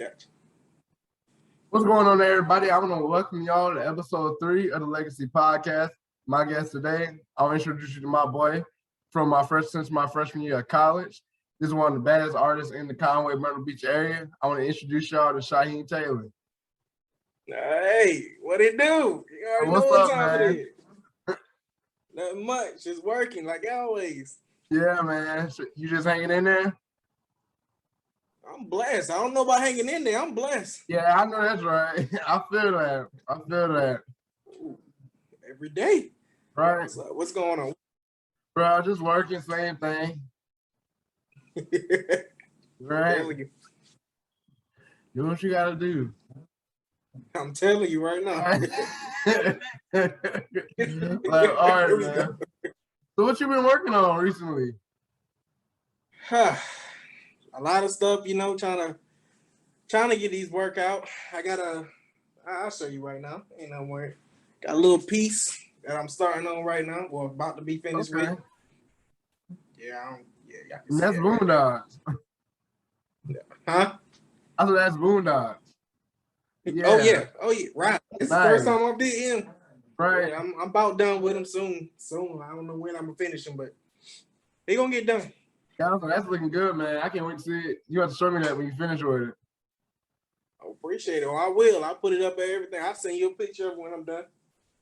Gotcha. What's going on, everybody? I want to welcome y'all to episode 3 of the Legacy Podcast. My guest today, I'll introduce you to my boy since my freshman year of college. This is one of the baddest artists in the Conway, Myrtle Beach area. I want to introduce y'all to Shaiheem Taylor. Hey, what it do? You already know what time it is. Nothing much. Just working like always. Yeah, man. You just hanging in there? I'm blessed. I don't know about hanging in there. I'm blessed. Yeah, I know that's right. I feel that. Ooh, every day. Right. So what's going on? Bro, just working, same thing. Right. Do what you gotta do. I'm telling you right now. Like, all right, man. So what you been working on recently? A lot of stuff, trying to get these workout. I'll show you right now. Ain't no worry. Got a little piece that I'm starting on right now. Well, about to be finished with. Yeah, that's Boondocks. Huh? I said that's Boondocks. Yeah. Oh yeah, right. It's the first time I did him. Right. Yeah, I'm about done with him soon. I don't know when I'm gonna finish him, but he gonna get done. Yeah, that's looking good, man. I can't wait to see it. You have to show me that when you finish with it. I appreciate it. I will. I'll put it up at everything. I'll send you a picture of when I'm done.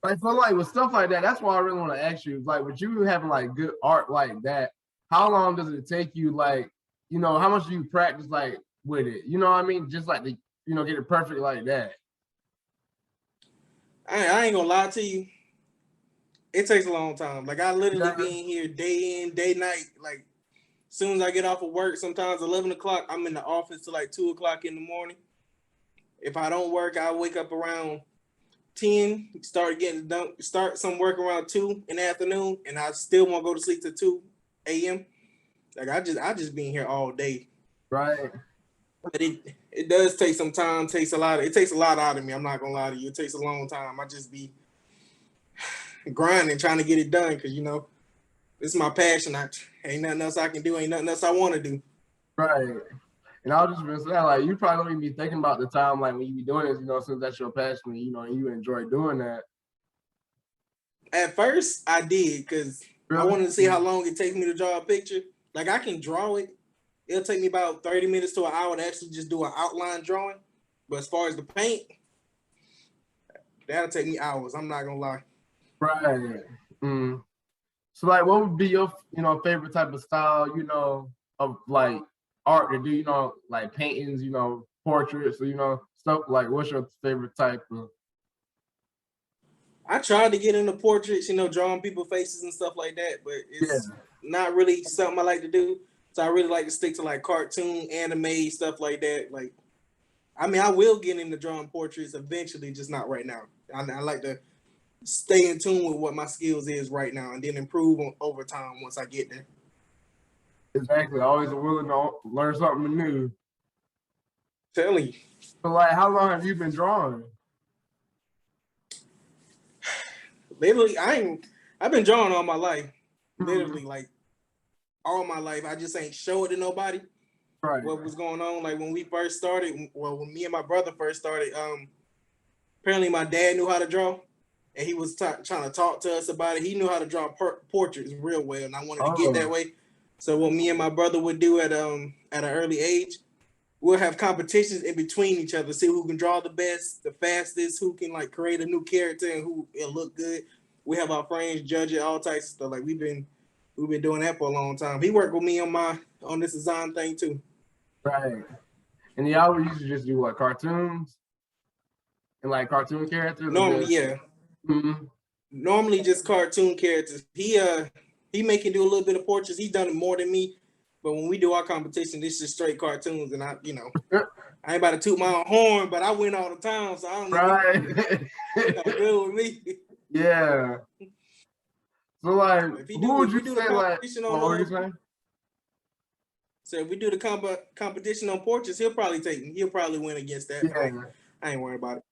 Like, so like with stuff like that, that's why I really want to ask you. Like, with you having like good art like that, how long does it take you? Like, how much do you practice like with it? You know what I mean? Just like to, get it perfect like that. I ain't gonna lie to you. It takes a long time. Like, I literally be in here day in, day night. Like, as soon as I get off of work, sometimes 11 o'clock, I'm in the office till like 2 o'clock in the morning. If I don't work, I wake up around 10, start some work around 2 in the afternoon, and I still won't go to sleep till 2 a.m. Like, I just be in here all day. Right. But it does take some time. It takes a lot out of me. I'm not gonna lie to you. It takes a long time. I just be grinding, trying to get it done, because this is my passion. Ain't nothing else I can do. Ain't nothing else I want to do. Right. And I was just been saying, like, you probably don't even be thinking about the time, like, when you be doing this, since that's your passion, and you enjoy doing that. At first, I did, because I wanted to see how long it takes me to draw a picture. Like, I can draw it. It'll take me about 30 minutes to an hour to actually just do an outline drawing. But as far as the paint, that'll take me hours. I'm not gonna lie. Right. Mm. So, like, what would be your, favorite type of style, of like art to do, like paintings, portraits, or, stuff like, what's your favorite type of? I tried to get into portraits, drawing people's faces and stuff like that, but it's not really something I like to do. So I really like to stick to like cartoon, anime, stuff like that. Like, I mean, I will get into drawing portraits eventually, just not right now. I like to stay in tune with what my skills is right now, and then improve over time once I get there. Exactly. Always willing to learn something new. Telling you. So, like, how long have you been drawing? Literally, I've been drawing all my life. Literally, like, all my life. I just ain't show it to nobody. Right. What was going on? Like, when we first started, when me and my brother first started, apparently my dad knew how to draw, and he was trying to talk to us about it. He knew how to draw portraits real well, and I wanted to get that way. So what me and my brother would do at an early age, we'll have competitions in between each other, see who can draw the best, the fastest, who can like create a new character and who it'll look good. We have our friends judge it, all types of stuff. Like, we've been doing that for a long time. He worked with me on this design thing too. Right. And y'all used to just do what, cartoons? And like cartoon characters? Normally, yeah. Mm-hmm. Normally just cartoon characters. He may can do a little bit of portraits. He's done it more than me. But when we do our competition, this is straight cartoons, and I ain't about to toot my own horn, but I win all the time, so I don't know. Right. Good with me. Yeah. So, like, who would you say, like, what were you saying? So if we do the competition on portraits, he'll probably take me. He'll probably win against that. Yeah. I ain't worried about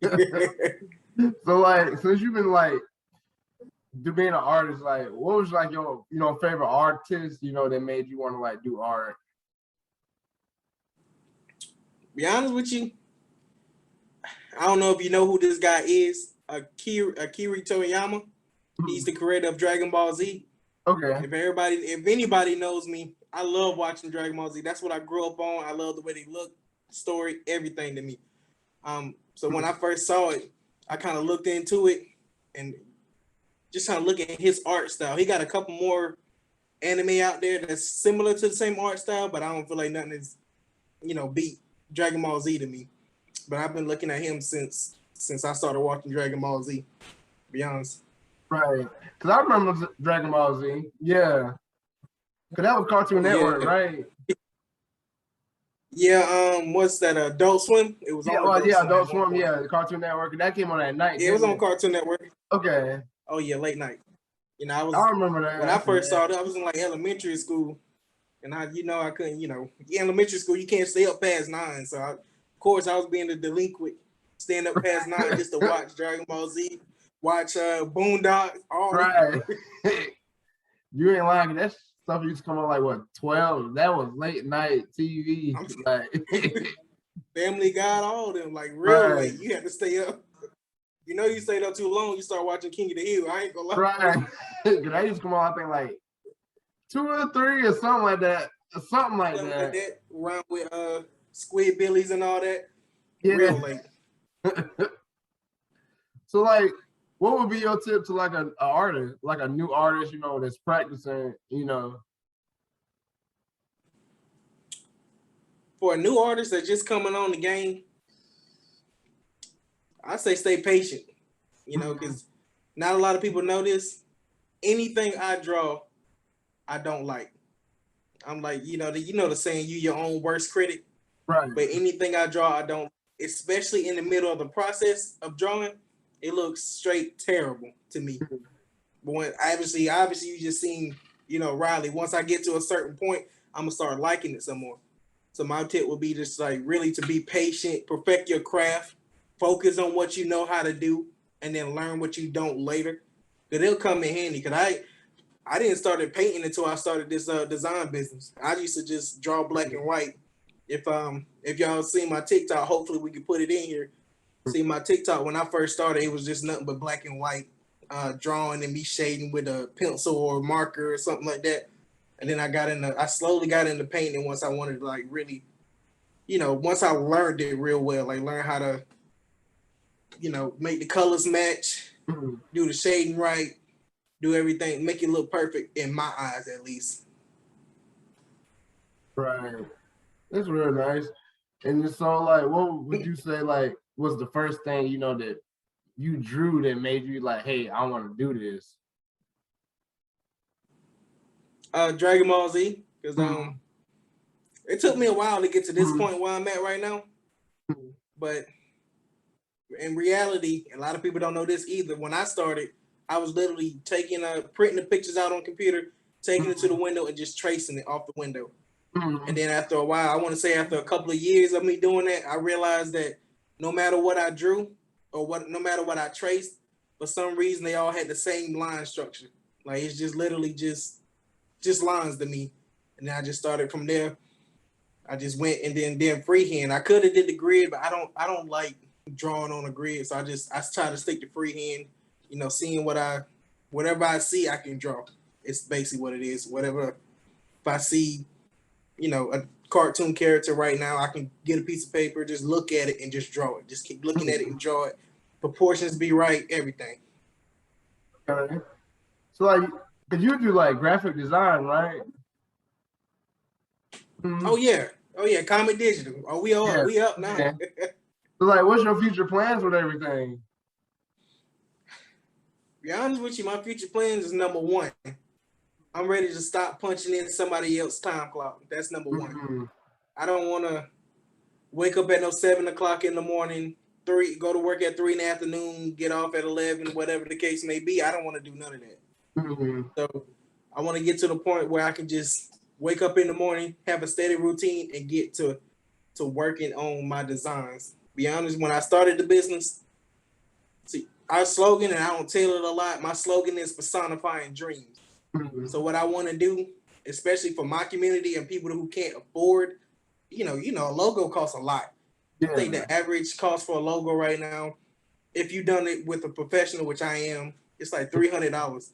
it. So, like, since you've been, like, being an artist, like, what was, like, your, favorite artist, that made you want to, like, do art? Be honest with you, I don't know if you know who this guy is. Akira Toriyama. He's the creator of Dragon Ball Z. Okay. If anybody knows me, I love watching Dragon Ball Z. That's what I grew up on. I love the way they look, story, everything to me. So when I first saw it, I kind of looked into it and just kind of look at his art style. He got a couple more anime out there that's similar to the same art style, but I don't feel like nothing is, beat Dragon Ball Z to me. But I've been looking at him since I started watching Dragon Ball Z. To be honest. Right. Because I remember Dragon Ball Z. Yeah. Because that was Cartoon Network, right? Yeah, what's that? Adult Swim? It was on Adult Swim, the Cartoon Network. And that came on at night. Yeah, it was on Cartoon Network. Okay. Oh yeah, late night. I remember that. When I first saw it, I was in like elementary school. And I couldn't, elementary school, you can't stay up past 9. So of course I was being a delinquent, staying up past 9 just to watch Dragon Ball Z, watch Boondocks, all right. You ain't lying. That stuff used to come on like what, 12? That was late night TV. Family Guy, all of them, like real late. You had to stay up. You stayed up too long, you start watching King of the Hill. I ain't gonna lie. Right. That used to come on, I think like 2 or 3 or something like that. Something like that. Around with Squid Billies and all that. Yeah. Real late. So like, what would be your tip to like an artist, like a new artist, that's practicing, For a new artist that's just coming on the game, I say stay patient, because not a lot of people know this. Anything I draw, I don't like. I'm like, the saying, you your own worst critic. Right. But anything I draw, I don't, especially in the middle of the process of drawing, it looks straight terrible to me. But when obviously you just seen, Riley, once I get to a certain point, I'm gonna start liking it some more. So my tip would be just like really to be patient, perfect your craft, focus on what you know how to do, and then learn what you don't later. Because it'll come in handy. Because I didn't start painting until I started this design business. I used to just draw black and white. If y'all seen my TikTok, hopefully we can put it in here. See my TikTok when I first started, it was just nothing but black and white drawing and me shading with a pencil or marker or something like that. And then I slowly got into painting once I wanted to like really, once I learned it real well, like learn how to, make the colors match, do the shading right, do everything, make it look perfect in my eyes at least. Right. That's real nice. And so like, what would you say like was the first thing, that you drew that made you like, hey, I want to do this? Dragon Ball Z, because it took me a while to get to this point where I'm at right now. But in reality, a lot of people don't know this either. When I started, I was literally printing the pictures out on computer, taking it to the window and just tracing it off the window. And then after a while, I want to say after a couple of years of me doing that, I realized that no matter what I drew or no matter what I traced, for some reason they all had the same line structure. Like it's just literally just lines to me. And then I just started from there. I just went and then freehand. I could have did the grid, but I don't like drawing on a grid. So I try to stick to freehand, seeing whatever I see I can draw. It's basically what it is. Whatever, if I see, a cartoon character right now, I can get a piece of paper, just look at it and just draw it. Just keep looking at it and draw it. Proportions be right, everything. Okay. So like, cause you do like graphic design, right? Oh yeah, Comic Digital. Oh, we up now. Yeah. So like, what's your future plans with everything? To be honest with you, my future plans is number one. I'm ready to stop punching in somebody else's time clock. That's number one. I don't want to wake up at 7 o'clock in the morning, go to work at 3 in the afternoon, get off at 11, whatever the case may be. I don't want to do none of that. So I want to get to the point where I can just wake up in the morning, have a steady routine, and get to working on my designs. Be honest, when I started the business, see, our slogan, and I don't tell it a lot, my slogan is personifying dreams. So what I want to do, especially for my community and people who can't afford, a logo costs a lot. I think the average cost for a logo right now, if you done it with a professional, which I am, it's like $300.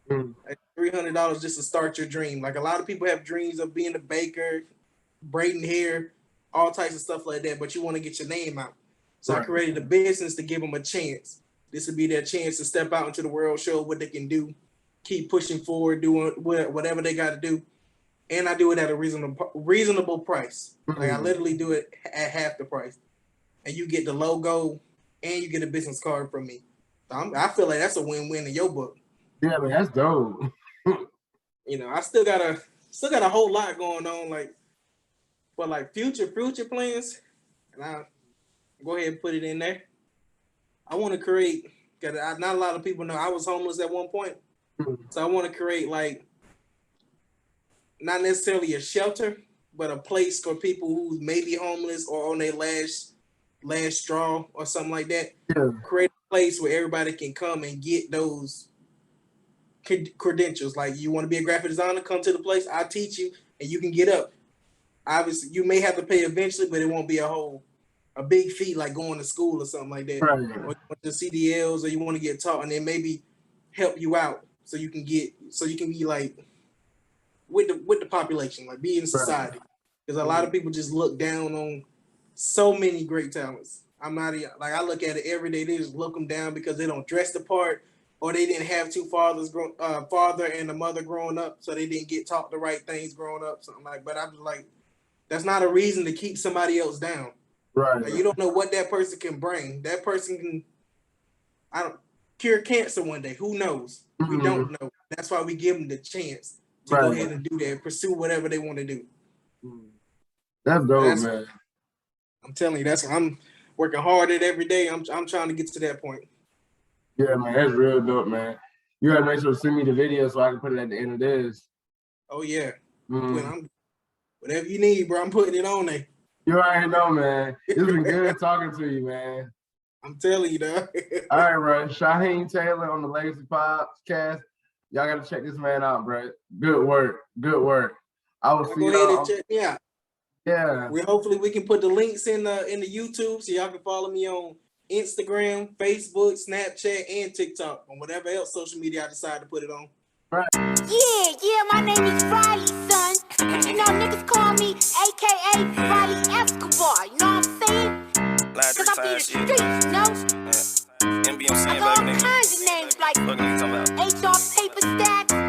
Like $300 just to start your dream. Like a lot of people have dreams of being a baker, braiding hair, all types of stuff like that, but you want to get your name out. So I created a business to give them a chance. This would be their chance to step out into the world, show what they can do, keep pushing forward, doing whatever they got to do. And I do it at a reasonable price. Like I literally do it at half the price. And you get the logo and you get a business card from me. So I feel like that's a win-win in your book. Yeah, man, that's dope. You know, I still got a whole lot going on, like for like future plans. And I go ahead and put it in there. I want to create, because not a lot of people know I was homeless at one point. So I want to create like, not necessarily a shelter, but a place for people who may be homeless or on their last straw or something like that. Yeah. Create a place where everybody can come and get those credentials. Like you want to be a graphic designer, come to the place, I'll teach you and you can get up. Obviously, you may have to pay eventually, but it won't be a big fee like going to school or something like that. Right. Or the CDLs, or you want to get taught and then maybe help you out so you can be like with the population, like be in society. Because a lot of people just look down on so many great talents. I'm not like, I look at it every day. They just look them down because they don't dress the part, or they didn't have two fathers, father and a mother growing up, so they didn't get taught the right things growing up, something like. But I'm just like, that's not a reason to keep somebody else down. Right. Like, you don't know what that person can bring. That person can, cure cancer one day. Who knows? We don't know. That's why we give them the chance to go ahead and do that, pursue whatever they want to do. That's dope, man. I'm telling you, I'm working hard at every day. I'm trying to get to that point. Yeah, man, that's real dope, man. You gotta make sure to send me the video so I can put it at the end of this. Oh yeah. Whatever you need, bro, I'm putting it on there. You already know, man. It's been good talking to you, man. I'm telling you, dog. All right, bro. Shaiheem Taylor on the Legacy Podcast. Y'all gotta check this man out, bro. Good work. Good work. I will see you. Go ahead and check me out. Yeah. Hopefully we can put the links in the YouTube so y'all can follow me on Instagram, Facebook, Snapchat, and TikTok, on whatever else social media I decide to put it on. Right. Yeah, my name is Riley, son. You know, niggas call me AKA Riley Escobar. You know what I'm saying? 'Cause I be the